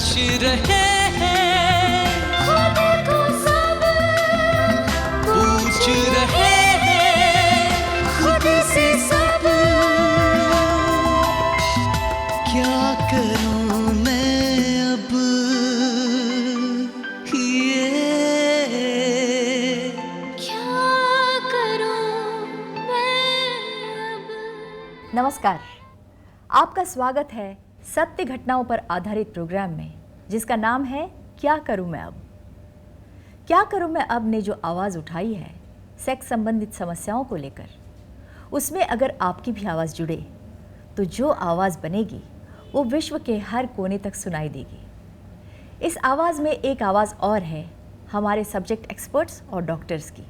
तलाश रहे हैं, खुद को सब पूछ रहे हैं, खुद से सब। क्या करूं मैं अब ये, क्या करूं मैं अब। नमस्कार, आपका स्वागत है सत्य घटनाओं पर आधारित प्रोग्राम में, जिसका नाम है क्या करूं मैं अब। क्या करूं मैं अब ने जो आवाज़ उठाई है सेक्स संबंधित समस्याओं को लेकर, उसमें अगर आपकी भी आवाज़ जुड़े तो जो आवाज़ बनेगी वो विश्व के हर कोने तक सुनाई देगी। इस आवाज़ में एक आवाज़ और है हमारे सब्जेक्ट एक्सपर्ट्स और डॉक्टर्स की।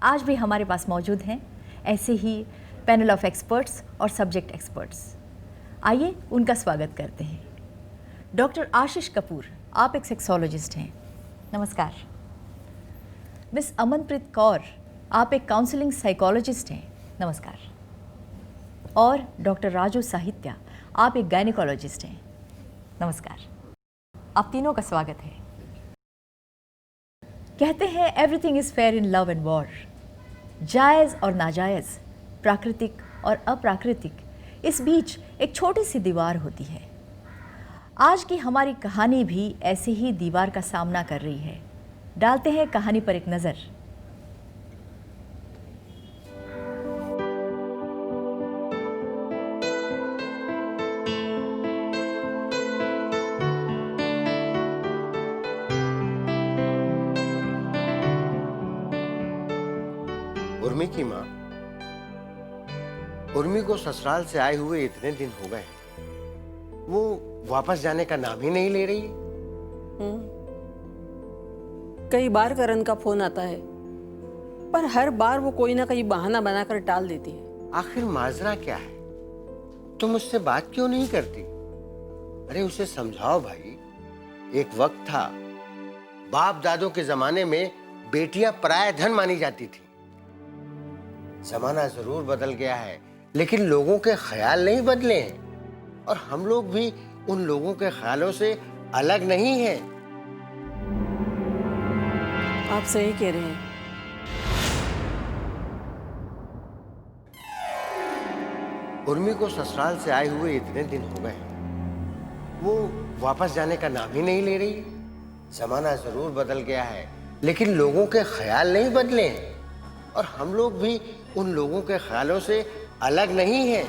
आज भी हमारे पास मौजूद हैं ऐसे ही पैनल ऑफ एक्सपर्ट्स और सब्जेक्ट एक्सपर्ट्स। आइए उनका स्वागत करते हैं। डॉक्टर आशीष कपूर, आप एक सेक्सोलॉजिस्ट हैं, नमस्कार। मिस अमनप्रीत कौर, आप एक काउंसलिंग साइकोलॉजिस्ट हैं, नमस्कार। और डॉक्टर राजू साहित्या, आप एक गायनेकोलॉजिस्ट हैं, नमस्कार। आप तीनों का स्वागत है। कहते हैं everything is fair in love and war. जायज़ और नाजायज़, प्राकृतिक और अप्राकृतिक, इस बीच एक छोटी सी दीवार होती है। आज की हमारी कहानी भी ऐसे ही दीवार का सामना कर रही है। डालते हैं कहानी पर एक नज़र। उर्मी की माँ, उर्मी को ससुराल से आए हुए इतने दिन हो गए हैं, वो वापस जाने का नाम ही नहीं ले रही। कई बार करण का फोन आता है, पर हर बार वो कोई ना कोई बहाना बनाकर टाल देती है। आखिर माजरा क्या है? तुम उससे बात क्यों नहीं करती? अरे उसे समझाओ भाई। एक वक्त था, बाप दादों के जमाने में बेटियां पराया धन मानी जाती थी। जमाना जरूर बदल गया है, लेकिन लोगों के ख्याल नहीं बदले हैं, और हम लोग भी उन लोगों के ख्यालों से अलग नहीं हैं। आप सही कह रहे हैं। उर्मी को ससुराल से आए हुए इतने दिन हो गए हैं, वो वापस जाने का नाम ही नहीं ले रही। जमाना जरूर बदल गया है, लेकिन लोगों के ख्याल नहीं बदले हैं, और हम लोग भी उन लोगों के ख्यालों से अलग नहीं हैं।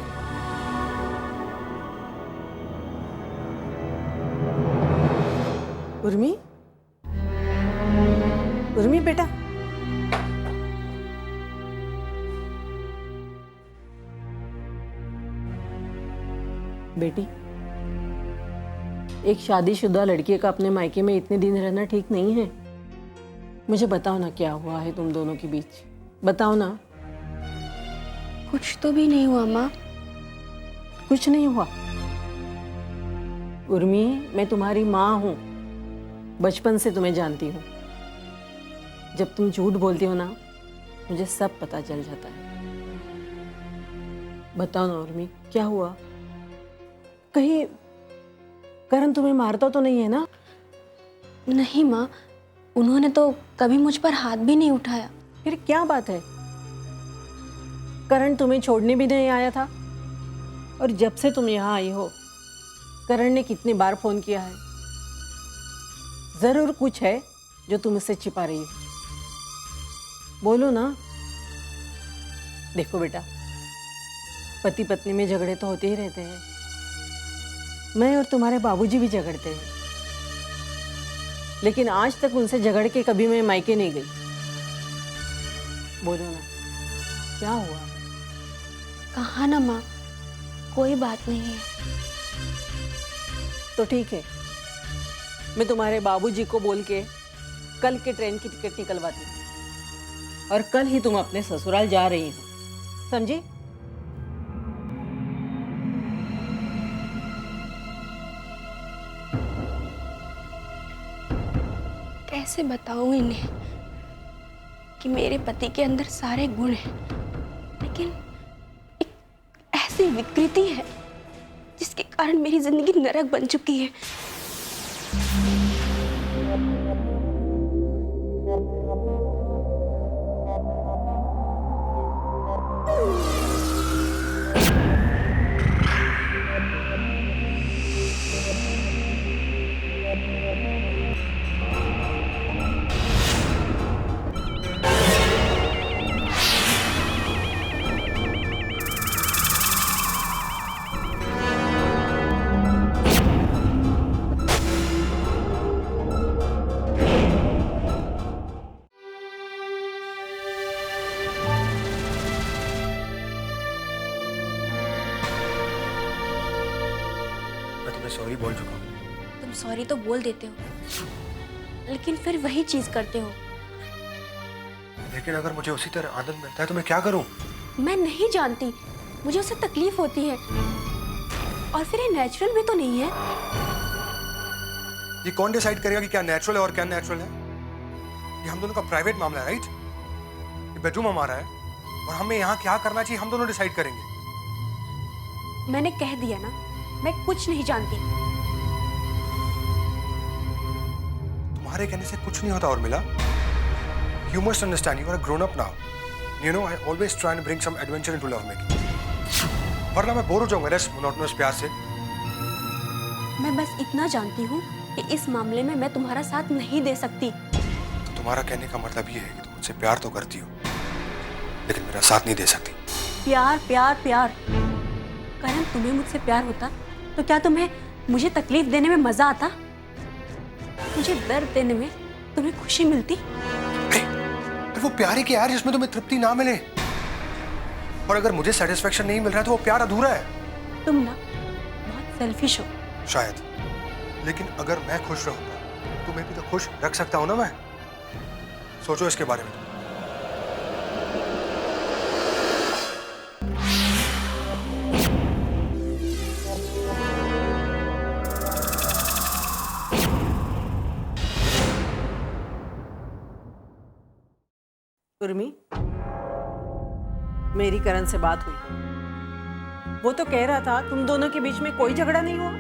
उर्मी, उर्मी बेटा, बेटी, एक शादीशुदा लड़की का अपने मायके में इतने दिन रहना ठीक नहीं है। मुझे बताओ ना, क्या हुआ है तुम दोनों के बीच? बताओ ना। कुछ तो भी नहीं हुआ माँ। कुछ नहीं हुआ? उर्मी, मैं तुम्हारी माँ हूं, बचपन से तुम्हें जानती हूँ। जब तुम झूठ बोलती हो ना, मुझे सब पता चल जाता है। बताओ ना उर्मी, क्या हुआ? कहीं करण तुम्हें मारता तो नहीं है ना? नहीं माँ, उन्होंने तो कभी मुझ पर हाथ भी नहीं उठाया। फिर क्या बात है? करण तुम्हें छोड़ने भी नहीं आया था, और जब से तुम यहाँ आई हो, करण ने कितनी बार फोन किया है। जरूर कुछ है जो तुम उससे छिपा रही हो। बोलो ना। देखो बेटा, पति पत्नी में झगड़े तो होते ही रहते हैं। मैं और तुम्हारे बाबूजी भी झगड़ते हैं, लेकिन आज तक उनसे झगड़ के कभी मैं मायके नहीं गई। बोलो ना, क्या हुआ? कहा ना माँ, कोई बात नहीं है। तो ठीक है, मैं तुम्हारे बाबूजी को बोल के कल के ट्रेन की टिकट निकलवाती हूँ, और कल ही तुम अपने ससुराल जा रही हो, समझी? कैसे बताऊं इन्हें कि मेरे पति के अंदर सारे गुण हैं, लेकिन एक ऐसी विकृति है जिसके कारण मेरी जिंदगी नरक बन चुकी है। सॉरी बोल चुका हूँ। तुम सॉरी तो बोल देते हो, लेकिन फिर वही चीज करते हो। लेकिन अगर मुझे उसी तरह आनंद मिलता है तो मैं क्या करूँ? मैं नहीं जानती, मुझे उससे तकलीफ होती है, और फिर ये नेचुरल भी तो नहीं है। ये कौन डिसाइड करेगा कि क्या नेचुरल है और क्या नेचुरल है? ये हम दोनों का प्राइवेट मामला है, राइट? ये बेडरूम हमारा है और हमें यहाँ क्या करना चाहिए हम दोनों डिसाइड करेंगे। मैंने कह दिया ना, मैं कुछ नहीं जानती। तुम्हारे कहने से कुछ नहीं होता Urmila. You must understand, you are a grown up now. You know, I always try and bring some adventure into love making. वरना मैं बोर हो जाऊंगा इस मोनोटोनस प्यार से। मैं बस इतना जानती हूँ कि इस मामले में मैं तुम्हारा साथ नहीं दे सकती। तो तुम्हारा कहने का मतलब ये है कि तुम मुझसे प्यार तो करती हो, लेकिन मेरा साथ नहीं दे सकती। प्यार प्यार प्यार। करण, तुम्हें मुझसे प्यार होता तो क्या तुम्हें मुझे तकलीफ देने में मजा आता? मुझे दर्द देने में तुम्हें खुशी मिलती? अरे वो प्यार ही क्या यार जिसमें तुम्हें तृप्ति ना मिले। और अगर मुझे सेटिस्फेक्शन नहीं मिल रहा है तो वो प्यार अधूरा है। तुम ना बहुत सेल्फिश हो। शायद, लेकिन अगर मैं खुश रहूंगा तुम्हें भी तो खुश रख सकता हूं ना मैं। सोचो इसके बारे में। उर्मी, मेरी करण से बात हुई। वो तो कह रहा था तुम दोनों के बीच में कोई झगड़ा नहीं हुआ।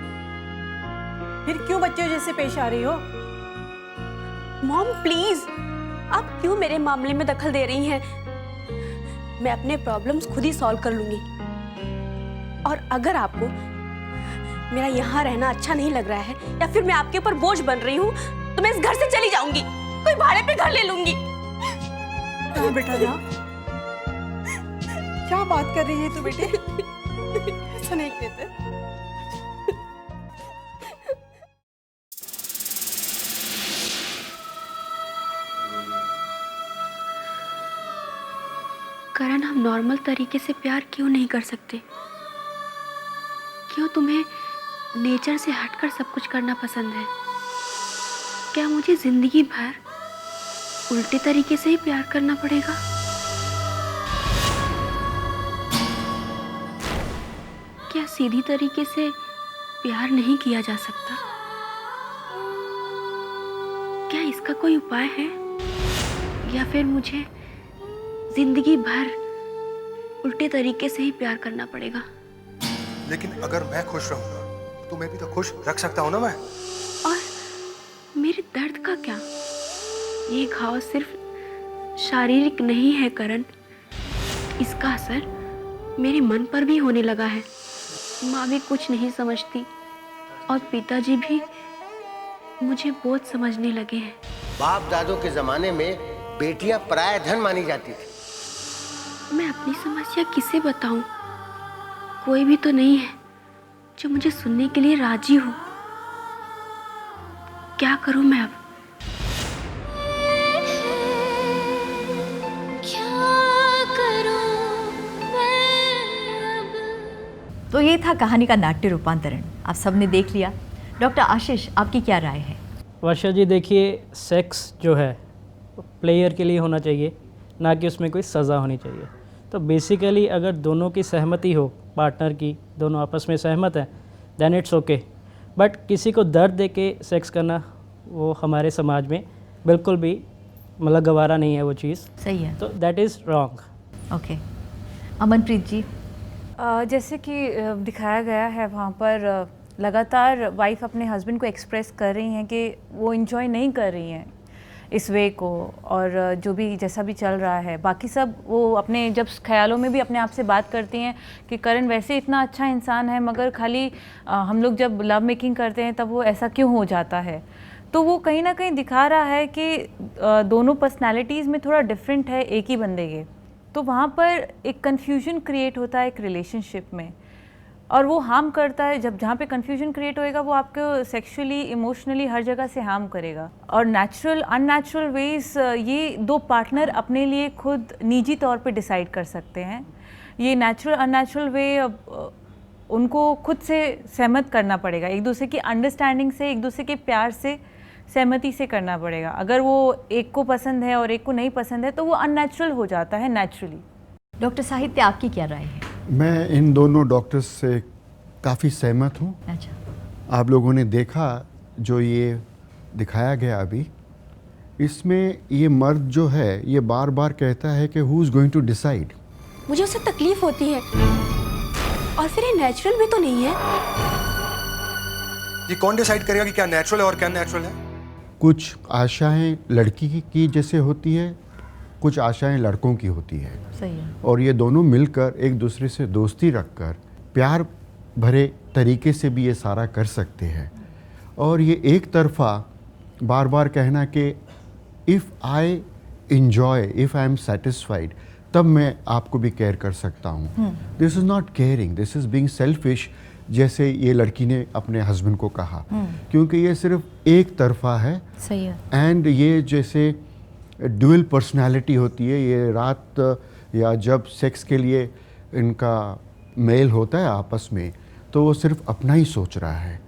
फिर क्यों बच्चों जैसे पेश आ रही हो? मॉम प्लीज, आप क्यों मेरे मामले में दखल दे रही हैं? मैं अपने प्रॉब्लम्स खुद ही सॉल्व कर लूंगी। और अगर आपको मेरा यहाँ रहना अच्छा नहीं लग रहा है या फिर मैं आपके ऊपर बोझ बन रही हूँ तो मैं इस घर से चली जाऊंगी, कोई भाड़े पे घर ले लूंगी। बेटा ना, क्या बात कर रही है तू बेटे? ऐसा नहीं कहते। करण, हम नॉर्मल तरीके से प्यार क्यों नहीं कर सकते? क्यों तुम्हें नेचर से हटकर सब कुछ करना पसंद है? क्या मुझे जिंदगी भर उल्टे तरीके से ही प्यार करना पड़ेगा? क्या सीधी तरीके से प्यार नहीं किया जा सकता? क्या इसका कोई उपाय है? या फिर मुझे जिंदगी भर उल्टे तरीके से ही प्यार करना पड़ेगा? लेकिन अगर मैं खुश रहूंगा तो तुम्हें भी तो खुश रख सकता हूं ना मैं। और मेरे दर्द का क्या? ये घाव सिर्फ शारीरिक नहीं है करण, इसका असर मेरे मन पर भी होने लगा है। माँ भी कुछ नहीं समझती और पिताजी भी मुझे बहुत समझने लगे हैं। बाप दादों के जमाने में बेटियां पराया धन मानी जाती थी। मैं अपनी समस्या किसे बताऊं? कोई भी तो नहीं है जो मुझे सुनने के लिए राजी हो। क्या करूं मैं अब? तो ये था कहानी का नाट्य रूपांतरण। आप सबने देख लिया। डॉक्टर आशीष, आपकी क्या राय है? वर्षा जी, देखिए, सेक्स जो है प्लेयर के लिए होना चाहिए, ना कि उसमें कोई सज़ा होनी चाहिए। तो बेसिकली अगर दोनों की सहमति हो, पार्टनर की, दोनों आपस में सहमत हैं, देन इट्स ओके। बट किसी को दर्द दे के सेक्स करना, वो हमारे समाज में बिल्कुल भी मतलब गवारा नहीं है वो चीज़। सही है। तो that is wrong. Okay, Amanpreet ji. जैसे कि दिखाया गया है वहाँ पर लगातार वाइफ अपने हस्बैंड को एक्सप्रेस कर रही हैं कि वो इन्जॉय नहीं कर रही हैं इस वे को, और जो भी जैसा भी चल रहा है बाकी सब वो अपने जब ख्यालों में भी अपने आप से बात करती हैं कि करण वैसे इतना अच्छा इंसान है मगर खाली हम लोग जब लव मेकिंग करते हैं तब वो ऐसा क्यों हो जाता है। तो वो कहीं ना कहीं दिखा रहा है कि दोनों पर्सनैलिटीज़ में थोड़ा डिफरेंट है एक ही बंदे के। तो वहाँ पर एक कन्फ्यूजन क्रिएट होता है एक रिलेशनशिप में, और वो हार्म करता है। जब जहाँ पे कन्फ्यूजन क्रिएट होएगा वो आपको सेक्सुअली इमोशनली हर जगह से हार्म करेगा। और नेचुरल अननेचुरल वेज ये दो पार्टनर अपने लिए खुद निजी तौर पे डिसाइड कर सकते हैं। ये नेचुरल अननेचुरल वे उनको खुद से सहमत करना पड़ेगा, एक दूसरे की अंडरस्टैंडिंग से, एक दूसरे के प्यार से, सहमति से करना पड़ेगा। अगर वो एक को पसंद है और एक को नहीं पसंद है तो वो अननेचुरल हो जाता है नेचुरली। डॉक्टर साहित्य, आपकी क्या राय है? मैं इन दोनों डॉक्टर्स से काफ़ी सहमत हूँ। अच्छा, आप लोगों ने देखा जो ये दिखाया गया अभी, इसमें ये मर्द जो है ये बार बार कहता है कि who is going to decide. मुझे उससे तकलीफ होती है और फिर ये नेचुरल भी तो नहीं है। ये कौन डिसाइड करेगा कि क्या नेचुरल है और क्या नेचुरल है? कुछ आशाएं लड़की की जैसे होती है, कुछ आशाएं लड़कों की होती है, सही है। और ये दोनों मिलकर एक दूसरे से दोस्ती रखकर प्यार भरे तरीके से भी ये सारा कर सकते हैं। और ये एक तरफा बार बार कहना कि if I enjoy, if I am satisfied, तब मैं आपको भी केयर कर सकता हूँ। This is not caring, this is being selfish, जैसे ये लड़की ने अपने हस्बैंड को कहा, क्योंकि ये सिर्फ एक तरफा है। सही है। एंड ये जैसे ड्यूअल पर्सनालिटी होती है, ये रात या जब सेक्स के लिए इनका मेल होता है आपस में, तो वो सिर्फ अपना ही सोच रहा है,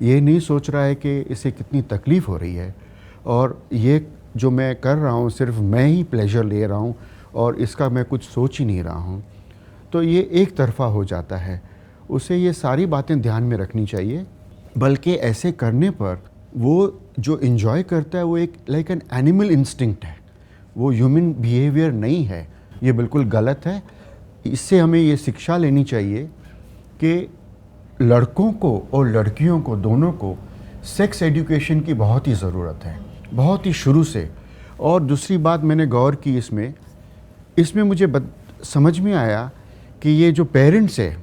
ये नहीं सोच रहा है कि इसे कितनी तकलीफ़ हो रही है, और ये जो मैं कर रहा हूँ सिर्फ मैं ही प्लेजर ले रहा हूँ और इसका मैं कुछ सोच ही नहीं रहा हूँ। तो ये एक तरफा हो जाता है। उसे ये सारी बातें ध्यान में रखनी चाहिए, बल्कि ऐसे करने पर वो जो इन्जॉय करता है वो एक लाइक एन एनिमल इंस्टिंक्ट है, वो ह्यूमन बिहेवियर नहीं है। ये बिल्कुल गलत है। इससे हमें ये शिक्षा लेनी चाहिए कि लड़कों को और लड़कियों को, दोनों को सेक्स एजुकेशन की बहुत ही ज़रूरत है, बहुत ही शुरू से। और दूसरी बात मैंने गौर की इसमें मुझे समझ में आया कि ये जो पेरेंट्स है,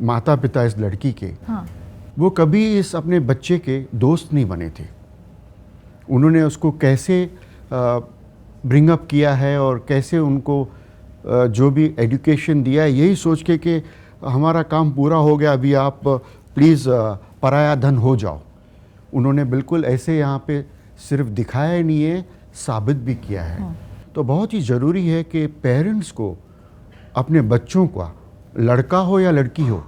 माता पिता इस लड़की के, हाँ, वो कभी इस अपने बच्चे के दोस्त नहीं बने थे। उन्होंने उसको कैसे ब्रिंग अप किया है और कैसे उनको जो भी एजुकेशन दिया है, यही सोच के कि हमारा काम पूरा हो गया, अभी आप प्लीज़ पराया धन हो जाओ। उन्होंने बिल्कुल ऐसे यहाँ पे सिर्फ दिखाया ही नहीं है, साबित भी किया है। तो बहुत ही ज़रूरी है कि पेरेंट्स को अपने बच्चों का, लड़का हो या लड़की हो,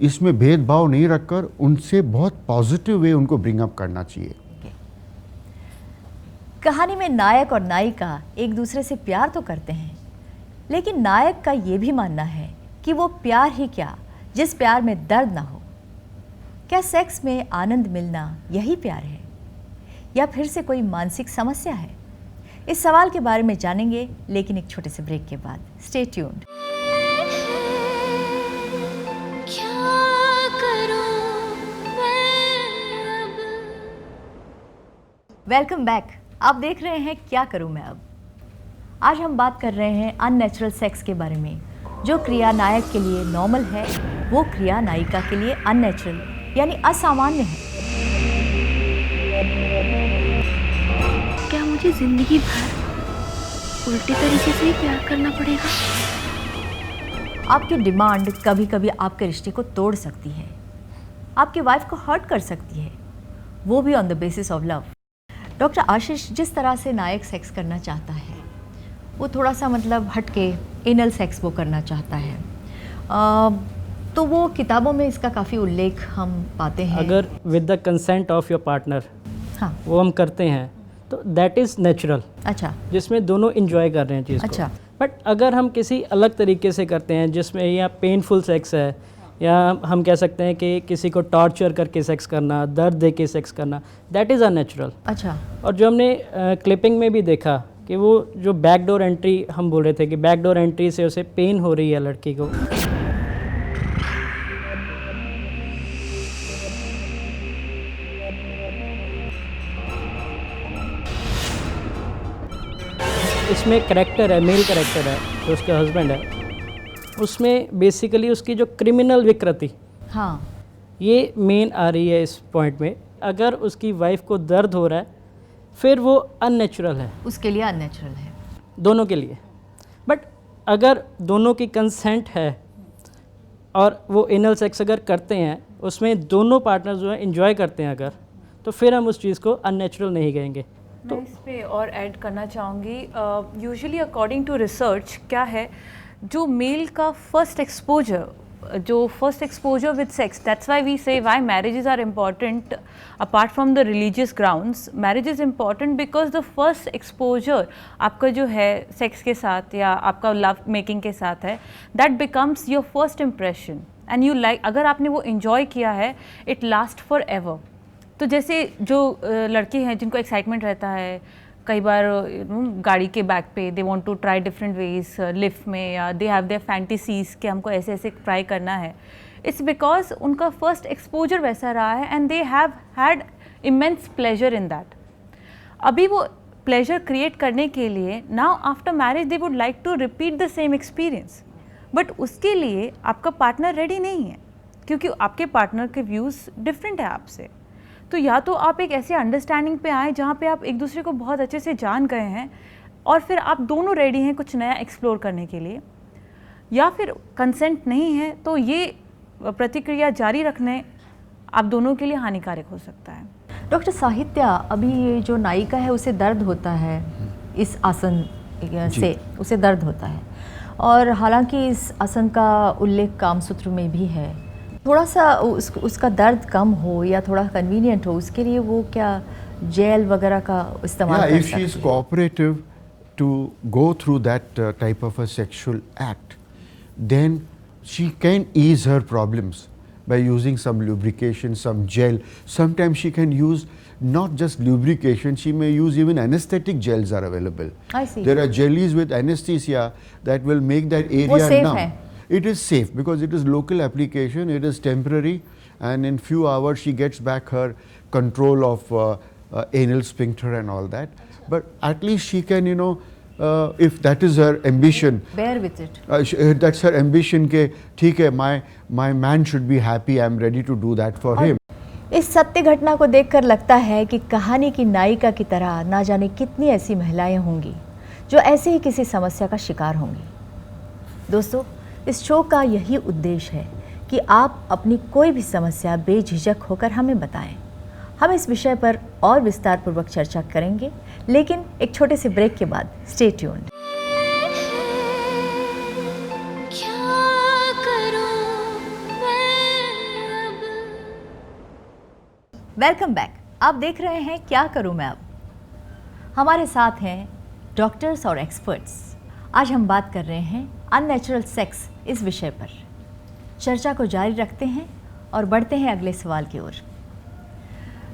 इसमें भेदभाव नहीं रखकर उनसे बहुत पॉजिटिव वे उनको ब्रिंग अप करना चाहिए। कहानी में नायक और नायिका एक दूसरे से प्यार तो करते हैं, लेकिन नायक का ये भी मानना है कि वो प्यार ही क्या, जिस प्यार में दर्द ना हो। क्या सेक्स में आनंद मिलना यही प्यार है, या फिर से कोई मानसिक समस्या है? इस सवाल के बारे में जानेंगे, लेकिन एक छोटे से ब्रेक के बाद। Stay tuned. Welcome back. आप देख रहे हैं क्या करूं मैं अब। आज हम बात कर रहे हैं अननेचुरल सेक्स के बारे में। जो क्रिया नायक के लिए नॉर्मल है, वो क्रिया नायिका के लिए अननेचुरल यानी असामान्य है। क्या मुझे जिंदगी भर उल्टे तरीके से ही प्यार करना पड़ेगा? आपकी डिमांड कभी कभी आपके रिश्ते को तोड़ सकती है, आपकी वाइफ को हर्ट कर सकती है, वो भी on the basis of love. Doctor Ashish, जिस तरह से नायक सेक्स करना चाहता है, वो थोड़ा सा मतलब हटके एनल सेक्स वो करना चाहता है, तो वो किताबों में इसका काफ़ी उल्लेख हम पाते हैं। अगर with the consent of your partner, हाँ, वो हम करते हैं तो दैट इज़ नेचुरल, अच्छा, जिसमें दोनों इंजॉय कर रहे हैं चीज़ अच्छा। को। बट अगर हम किसी अलग तरीके से करते हैं, जिसमें या पेनफुल सेक्स है, या हम कह सकते हैं कि किसी को टॉर्चर करके सेक्स करना, दर्द दे के सेक्स करना, दैट इज़ अननेचुरल। अच्छा। और जो हमने क्लिपिंग में भी देखा कि वो जो बैकडोर एंट्री हम बोल रहे थे कि बैकडोर एंट्री से उसे पेन हो रही है लड़की को, इसमें करेक्टर है, मेल करेक्टर है जो उसके हस्बैंड है, उसमें बेसिकली उसकी जो क्रिमिनल विकृति, हाँ, ये मेन आ रही है इस पॉइंट में। अगर उसकी वाइफ को दर्द हो रहा है, फिर वो अननेचुरल है, उसके लिए अननेचुरल है, दोनों के लिए। बट अगर दोनों की कंसेंट है और वो एनल सेक्स अगर करते हैं, उसमें दोनों पार्टनर जो है इंजॉय करते हैं अगर, तो फिर हम उस चीज़ को अननेचुरल नहीं कहेंगे। मैं इस पे और ऐड करना चाहूँगी, यूजुअली अकॉर्डिंग टू रिसर्च क्या है, जो मेल का फर्स्ट एक्सपोजर जो first exposure with sex, that's why we say why marriages are important apart from the religious grounds. Marriage is important because the first exposure आपका जो है sex के साथ या आपका लव मेकिंग के साथ है, that becomes your first impression and you like. अगर आपने वो इन्जॉय किया है, इट लास्ट फॉर एवर. तो जैसे जो लड़के हैं जिनको एक्साइटमेंट रहता है, कई बार गाड़ी के बैक पे they want to try different ways, lift में, या दे हैव देयर फैंटेसीज कि हमको ऐसे ऐसे ट्राई करना है. इट्स बिकॉज उनका फर्स्ट एक्सपोजर वैसा रहा है and they have had immense pleasure in that. अभी वो प्लेजर क्रिएट करने के लिए now after marriage they would like to repeat the same experience, but उसके लिए आपका पार्टनर रेडी नहीं है क्योंकि आपके पार्टनर के व्यूज़ डिफरेंट है आपसे. तो या तो आप एक ऐसे अंडरस्टैंडिंग पे आए जहाँ पे आप एक दूसरे को बहुत अच्छे से जान गए हैं और फिर आप दोनों रेडी हैं कुछ नया एक्सप्लोर करने के लिए, या फिर कंसेंट नहीं है तो ये प्रतिक्रिया जारी रखने आप दोनों के लिए हानिकारक हो सकता है. डॉक्टर साहित्या, अभी ये जो नायिका है उसे दर्द होता है इस आसन से, उसे दर्द होता है, और हालांकि इस आसन का उल्लेख कामसूत्र में भी है. थोड़ा सा उसका दर्द कम हो या थोड़ा कन्वीनियंट हो, उसके लिए वो क्या जेल वगैरह का इस्तेमाल कर सकती है? If she is cooperative to go through that type of a sexual act, then she can ease her problems by using some lubrication, some gel. Sometimes she can use not just lubrication, she may use even anesthetic gels are available. I see. There are jellies with anesthesia that will make that area safe numb. hai? It is safe because it is local application, it is temporary, and in few hours she gets back her control of anal sphincter and all that. But at least she can, if that is her ambition, Bear with it. That's her ambition ke theek hai, my man should be happy, I am ready to do that for him. इस सत्य घटना को देखकर लगता है कि कहानी की नायिका की तरह ना जाने कितनी ऐसी महिलाएं होंगी जो ऐसे ही किसी समस्या का शिकार होंगी. दोस्तों, इस शो का यही उद्देश्य है कि आप अपनी कोई भी समस्या बेझिझक होकर हमें बताएं. हम इस विषय पर और विस्तार पूर्वक चर्चा करेंगे, लेकिन एक छोटे से ब्रेक के बाद. Stay tuned. Welcome back. आप देख रहे हैं क्या करूं मैं अब. हमारे साथ हैं डॉक्टर्स और एक्सपर्ट्स. आज हम बात कर रहे हैं अननेचुरल सेक्स इस विषय पर. चर्चा को जारी रखते हैं और बढ़ते हैं अगले सवाल की ओर.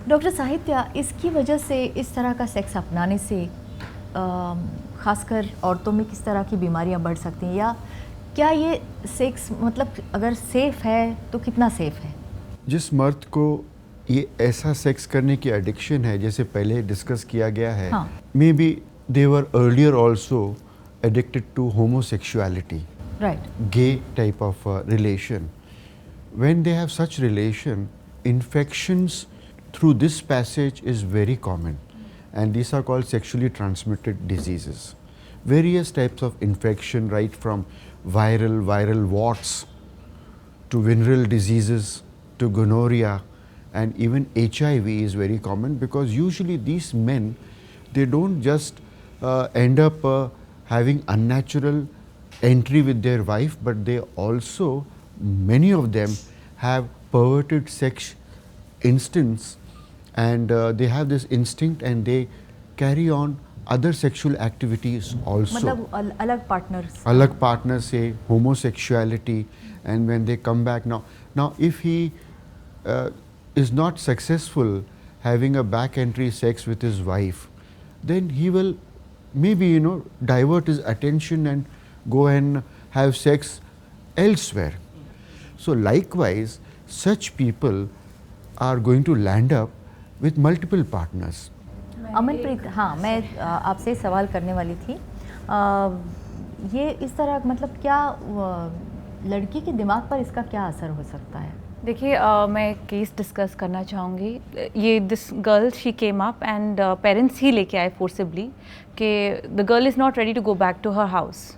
डॉक्टर साहित्या, इसकी वजह से इस तरह का सेक्स अपनाने से खासकर औरतों में किस तरह की बीमारियां बढ़ सकती हैं, या क्या ये सेक्स मतलब अगर सेफ़ है तो कितना सेफ़ है? जिस मर्द को ये ऐसा सेक्स करने की एडिक्शन है, जैसे पहले डिस्कस किया गया है, may be they were earlier also addicted to homosexuality, right, gay type of relation. When they have such relation, infections through this passage is very common, and these are called sexually transmitted diseases. Various types of infection, right from viral warts to venereal diseases to gonorrhea, and even HIV is very common, because usually these men, they don't just end up having unnatural entry with their wife, but they also, many of them have perverted sex instincts, and they have this instinct and they carry on other sexual activities also. मतलब अलग partners say homosexuality, and when they come back now if he is not successful having a back entry sex with his wife, then he will maybe divert his attention and go and have sex elsewhere. So likewise, such people are going to land up with multiple partners. Amanpreet, हाँ, मैं आपसे सवाल करने वाली थी. ये इस तरह मतलब क्या लड़की के दिमाग पर इसका क्या असर हो सकता है? देखिए, मैं केस डिस्कस करना चाहूँगी. ये this girl she came up and parents ही लेके आए फोर्सिबली कि the girl is not ready to go back to her house.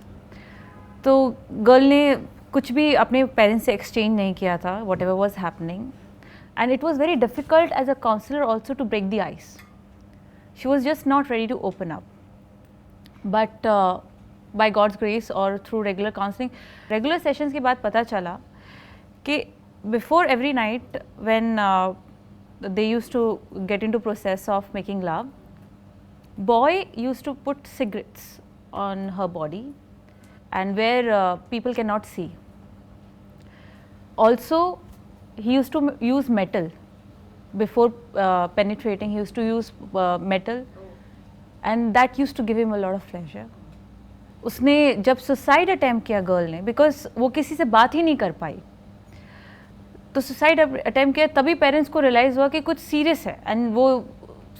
तो गर्ल ने कुछ भी अपने पेरेंट्स से एक्सचेंज नहीं किया था, whatever was happening, and it was very difficult as a counsellor also to break the ice. She was just not ready to open up. But by God's grace और through regular counselling, regular sessions के बाद पता चला कि before every night when they used to get into process of making love, boy used to put cigarettes on her body and where people cannot see. Also, he used to use metal before penetrating. He used to use metal and that used to give him a lot of pleasure. उसने जब suicide attempt किया girl ने, because वो किसी से बात ही नहीं कर पाई, तो सुसाइड अटैम्प्ट किया, तभी पेरेंट्स को रियलाइज़ हुआ कि कुछ सीरियस है एंड वो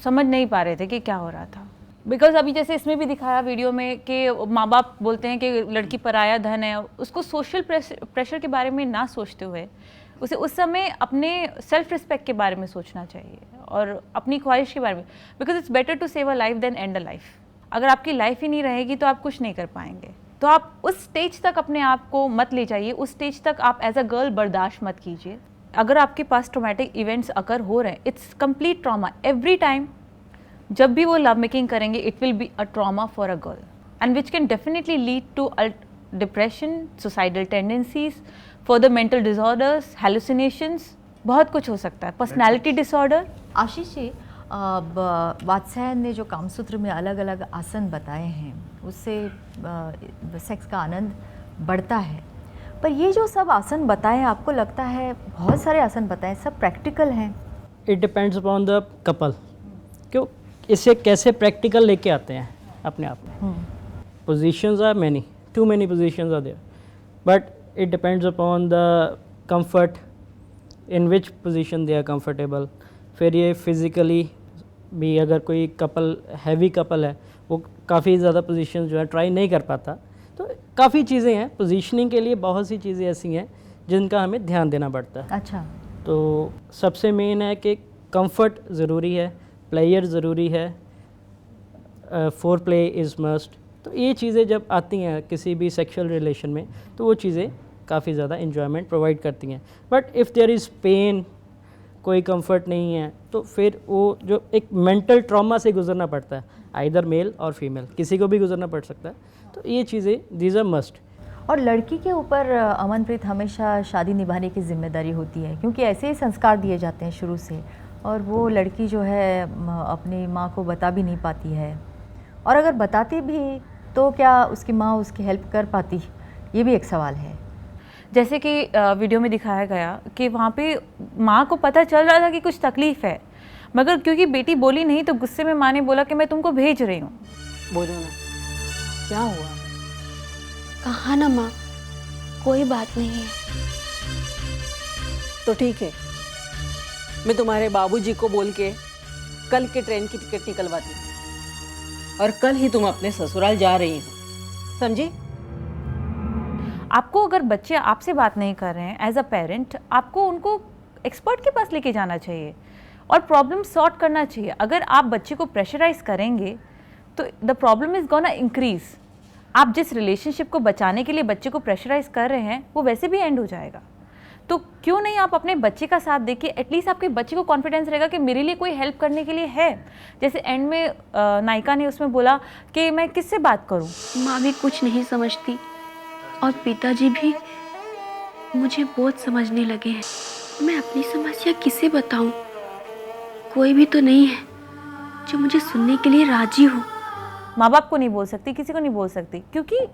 समझ नहीं पा रहे थे कि क्या हो रहा था. बिकॉज अभी जैसे इसमें भी दिखाया वीडियो में कि माँ बाप बोलते हैं कि लड़की पराया धन है, उसको सोशल प्रेशर के बारे में ना सोचते हुए उसे उस समय अपने सेल्फ रिस्पेक्ट के बारे में सोचना चाहिए और अपनी ख्वाहिश के बारे में, because it's better to save a life than end a life. अगर आपकी लाइफ ही नहीं रहेगी तो आप कुछ नहीं कर पाएंगे. तो आप उस स्टेज तक अपने आप को मत ले जाइए, उस स्टेज तक आप एज अ गर्ल बर्दाश्त मत कीजिए. अगर आपके पास ट्रॉमेटिक इवेंट्स अकर हो रहे हैं, it's complete trauma every time. जब भी वो लव मेकिंग करेंगे it will be a trauma for a girl and which can definitely lead to depression, suicidal tendencies, further mental disorders, hallucinations, बहुत कुछ हो सकता है, पर्सनैलिटी डिसऑर्डर. आशीष जी, वात्स्यायन ने जो कामसूत्र में अलग अलग आसन बताए हैं उससे सेक्स का आनंद बढ़ता है, पर ये जो सब आसन बताए, आपको लगता है बहुत सारे आसन बताए, सब प्रैक्टिकल हैं? It depends upon the couple, क्यों इसे कैसे प्रैक्टिकल लेके आते हैं अपने आप में. Positions are many, too many positions are there, but it depends upon the comfort, in which position they are comfortable. फिर ये फिज़िकली भी अगर कोई कपल हैवी कपल है वो काफ़ी ज़्यादा पोजीशन जो है ट्राई नहीं कर पाता, तो काफ़ी चीज़ें हैं पोजीशनिंग के लिए, बहुत सी चीज़ें ऐसी हैं जिनका हमें ध्यान देना पड़ता है. अच्छा, तो सबसे मेन है कि कंफर्ट ज़रूरी है, प्लेयर ज़रूरी है, फोर प्ले इज़ मस्ट. तो ये चीज़ें जब आती हैं किसी भी सेक्सुअल रिलेशन में तो वो चीज़ें काफ़ी ज़्यादा इन्जॉयमेंट प्रोवाइड करती हैं. But if there is pain, कोई कंफर्ट नहीं है, तो फिर वो जो एक मेंटल ट्रॉमा से गुजरना पड़ता है, आइदर मेल और फीमेल, किसी को भी गुजरना पड़ सकता है. तो ये चीज़ें दीज आर मस्ट. और लड़की के ऊपर अमनप्रीत हमेशा शादी निभाने की जिम्मेदारी होती है, क्योंकि ऐसे ही संस्कार दिए जाते हैं शुरू से, और वो लड़की जो है अपनी माँ को बता भी नहीं पाती है, और अगर बताती भी तो क्या उसकी माँ उसकी हेल्प कर पाती, ये भी एक सवाल है. जैसे कि वीडियो में दिखाया गया कि वहाँ पे माँ को पता चल रहा था कि कुछ तकलीफ़ है, मगर क्योंकि बेटी बोली नहीं तो गुस्से में माँ ने बोला कि मैं तुमको भेज रही हूँ. बोलो ना क्या हुआ. कहा ना माँ, कोई बात नहीं है. तो ठीक है, मैं तुम्हारे बाबूजी को बोल के कल के ट्रेन की टिकट निकलवाती हूँ और कल ही तुम अपने ससुराल जा रही हो, समझी. आपको अगर बच्चे आपसे बात नहीं कर रहे हैं एज अ पेरेंट, आपको उनको एक्सपर्ट के पास लेके जाना चाहिए और प्रॉब्लम सॉर्ट करना चाहिए. अगर आप बच्चे को प्रेशराइज करेंगे तो the problem is gonna increase. आप जिस रिलेशनशिप को बचाने के लिए बच्चे को प्रेशराइज कर रहे हैं वो वैसे भी एंड हो जाएगा. तो क्यों नहीं आप अपने बच्चे का साथ देखिए, एटलीस्ट आपके बच्चे को कॉन्फिडेंस रहेगा कि मेरे लिए कोई हेल्प करने के लिए है. जैसे एंड में नायिका ने उसमें बोला कि मैं किससे बात करूं. माँ भी कुछ नहीं समझती और पिताजी भी मुझे बहुत समझने लगे हैं. मैं अपनी समस्या किसे बताऊं? कोई भी तो नहीं है जो मुझे सुनने के लिए राजी हो. माँ बाप को नहीं बोल सकती, किसी को नहीं बोल सकती, क्योंकि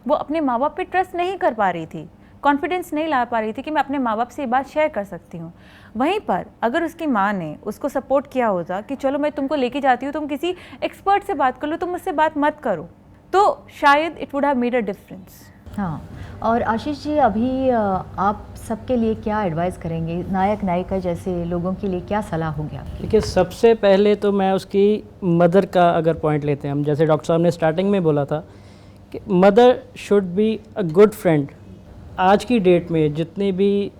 वो अपने माँ बाप पे ट्रस्ट नहीं कर पा रही थी, कॉन्फिडेंस नहीं ला पा रही थी कि मैं अपने माँ बाप से ये बात शेयर कर सकती हूँ. वहीं पर अगर उसकी माँ ने उसको सपोर्ट किया होता कि चलो मैं तुमको लेके जाती हूँ, तुम किसी एक्सपर्ट से बात कर लो, तुम मुझसे बात मत करो, तो शायद it would have made a difference. हाँ, और आशीष जी, अभी आप सबके लिए क्या एडवाइस करेंगे, नायक नायिका जैसे लोगों के लिए क्या सलाह होगी आपकी? देखिए, सबसे पहले तो मैं उसकी मदर का अगर पॉइंट लेते हैं हम, जैसे डॉक्टर साहब ने स्टार्टिंग में बोला था कि mother should be a good friend. आज की डेट में जितने भी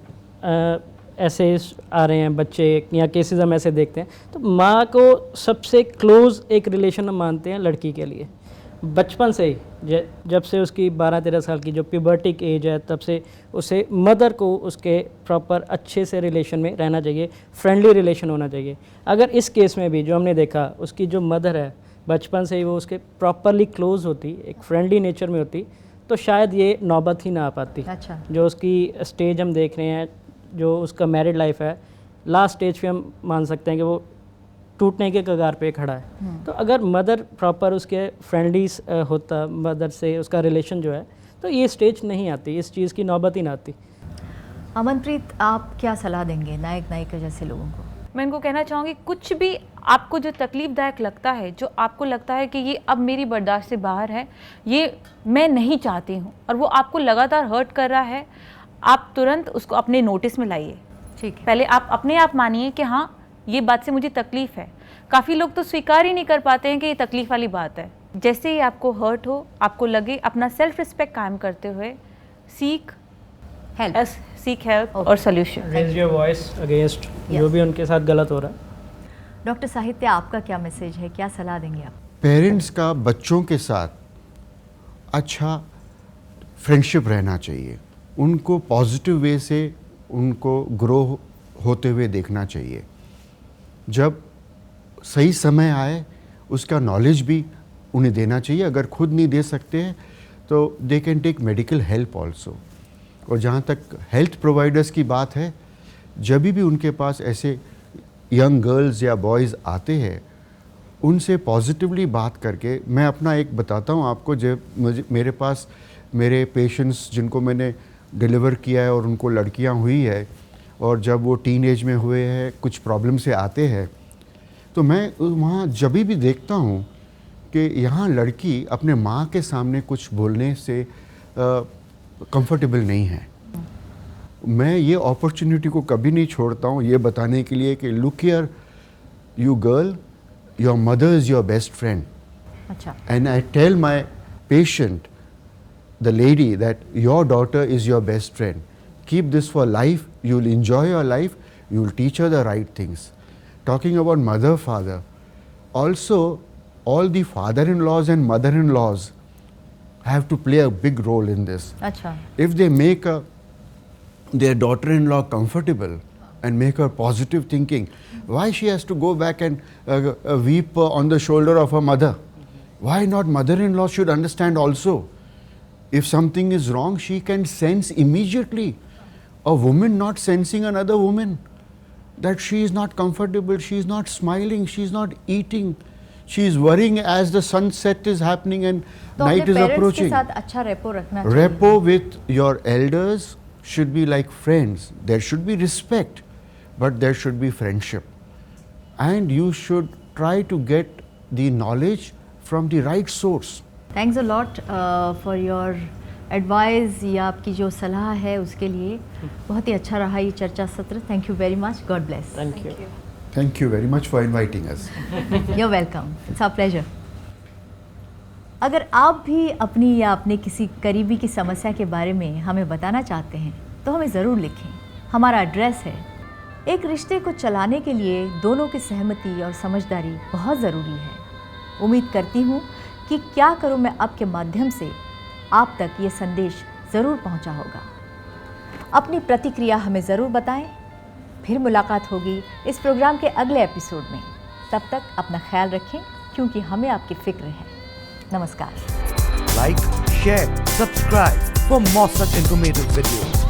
ऐसे आ रहे हैं बच्चे या केसेस हम ऐसे देखते हैं, तो माँ को सबसे क्लोज़ एक रिलेशन हम मानते हैं लड़की के लिए. बचपन से ही जब से उसकी 12-13 साल की जो प्यूबर्टिक एज है, तब से उसे मदर को उसके प्रॉपर अच्छे से रिलेशन में रहना चाहिए, फ्रेंडली रिलेशन होना चाहिए. अगर इस केस में भी जो हमने देखा, उसकी जो मदर है बचपन से ही वो उसके प्रॉपरली क्लोज होती, एक फ्रेंडली नेचर में होती, तो शायद ये नौबत ही ना आ पाती। अच्छा। जो उसकी स्टेज हम देख रहे हैं, जो उसका मैरिड लाइफ है, लास्ट स्टेज पे हम मान सकते हैं कि वो टूटने के कगार पे खड़ा है। तो अगर मदर प्रॉपर उसके फ्रेंडली होता, मदर से उसका रिलेशन जो है, तो ये स्टेज नहीं आती, इस चीज़ की नौबत ही ना आती। अमनप्रीत, आप क्या सलाह देंगे नायक नायिका जैसे लोगों को? मैं इनको कहना चाहूँगी, कुछ भी आपको जो तकलीफ़दायक लगता है, जो आपको लगता है कि ये अब मेरी बर्दाश्त से बाहर है, ये मैं नहीं चाहती हूँ, और वो आपको लगातार हर्ट कर रहा है, आप तुरंत उसको अपने नोटिस में लाइए। ठीक है। पहले आप अपने आप मानिए कि हाँ, ये बात से मुझे तकलीफ़ है। काफ़ी लोग तो स्वीकार ही नहीं कर पाते हैं कि ये तकलीफ़ वाली बात है। जैसे ही आपको हर्ट हो, आपको लगे, अपना सेल्फ रिस्पेक्ट कायम करते हुए सीक हेल्प और solution. Raise your voice against जो भी उनके साथ गलत हो रहा है। डॉक्टर साहित्य, आपका क्या मैसेज है, क्या सलाह देंगे आप? पेरेंट्स का बच्चों के साथ अच्छा फ्रेंडशिप रहना चाहिए, उनको पॉजिटिव वे से उनको ग्रो होते हुए देखना चाहिए। जब सही समय आए उसका नॉलेज भी उन्हें देना चाहिए। अगर खुद नहीं दे सकते हैं तो they can take medical help also. और जहाँ तक हेल्थ प्रोवाइडर्स की बात है, जब भी उनके पास ऐसे यंग गर्ल्स या बॉयज़ आते हैं, उनसे पॉजिटिवली बात करके, मैं अपना एक बताता हूँ आपको, जब मेरे पास मेरे पेशेंट्स जिनको मैंने डिलीवर किया है और उनको लड़कियाँ हुई है, और जब वो टीन एज में हुए हैं, कुछ प्रॉब्लम से आते हैं, तो मैं वहाँ जब भी देखता हूँ कि यहाँ लड़की अपने माँ के सामने कुछ बोलने से कंफर्टेबल नहीं है। मैं ये अपॉर्चुनिटी को कभी नहीं छोड़ता हूँ ये बताने के लिए कि look here you girl, your mother is your best friend. अच्छा। And I tell my patient, the lady, that your daughter is your best friend. Keep this for life. You will enjoy your life. You will teach her the right things. Talking about mother, father, also all the father-in-laws and mother-in-laws have to play a big role in this. अच्छा। If they make their daughter-in-law comfortable and make her positive thinking, why she has to go back and weep on the shoulder of her mother? Why not mother-in-law should understand also? If something is wrong, she can sense immediately. A woman not sensing another woman, that she is not comfortable, she is not smiling, she is not eating, she is worrying as the sunset is happening and night is approaching. के साथ अच्छा repo रखना चाहिए। Repo with your elders should be like friends. There should be respect, but there should be friendship. And you should try to get the knowledge from the right source. Thanks a lot for your advice, या आपकी जो सलाह है उसके लिए। बहुत ही अच्छा रहा ये चर्चा सत्र। Thank you very much. God bless. Thank you. Thank you very much for inviting us. You're welcome. It's our pleasure. अगर आप भी अपनी या अपने किसी करीबी की समस्या के बारे में हमें बताना चाहते हैं तो हमें ज़रूर लिखें। हमारा एड्रेस है। एक रिश्ते को चलाने के लिए दोनों की सहमति और समझदारी बहुत ज़रूरी है। उम्मीद करती हूँ कि क्या करूँ मैं अब के माध्यम से आप तक ये संदेश ज़रूर पहुँचा होगा। अपनी प्रतिक्रिया हमें ज़रूर बताएं। फिर मुलाकात होगी इस प्रोग्राम के अगले एपिसोड में। तब तक अपना ख्याल रखें, क्योंकि हमें आपकी फिक्र है। नमस्कार। Like, share, subscribe for more such informative videos.